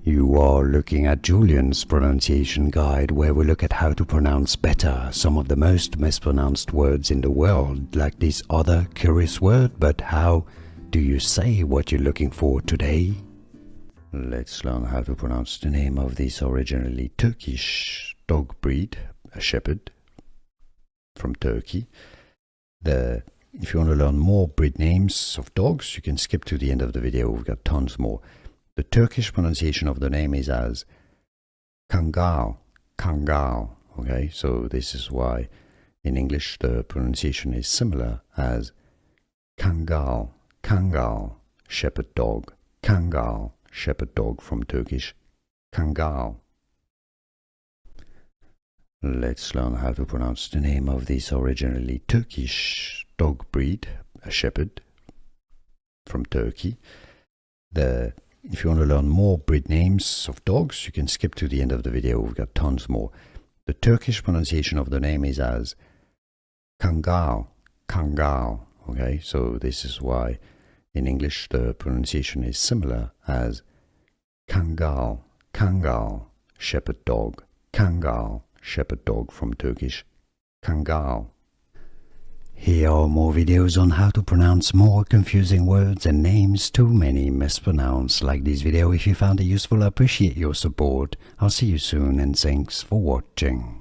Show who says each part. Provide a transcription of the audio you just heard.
Speaker 1: You are looking at Julian's pronunciation guide, where we look at how to pronounce better some of the most mispronounced words in the world, like this other curious word. But how do you say what you're looking for today? Let's learn how to pronounce the name of this originally Turkish dog breed, a shepherd from Turkey. If you want to learn more breed names of dogs, you can skip to the end of the video. We've got tons more. The Turkish pronunciation of the name is as Kangal, Kangal. Okay, so this is why in English the pronunciation is similar as Kangal, Kangal Sheperd Dog, Kangal Sheperd Dog from Turkish Kangal. Let's learn how to pronounce the name of this originally Turkish dog breed, a shepherd from Turkey. If you want to learn more breed names of dogs, you can skip to the end of the video. We've got tons more. The Turkish pronunciation of the name is as Kangal, Kangal. Okay, so this is why in English the pronunciation is similar as Kangal, Kangal Sheperd Dog, Kangal Sheperd Dog from Turkish Kangal. Here are more videos on how to pronounce more confusing words and names too many mispronounced. Like this video if you found it useful. I appreciate your support. I'll see you soon and thanks for watching.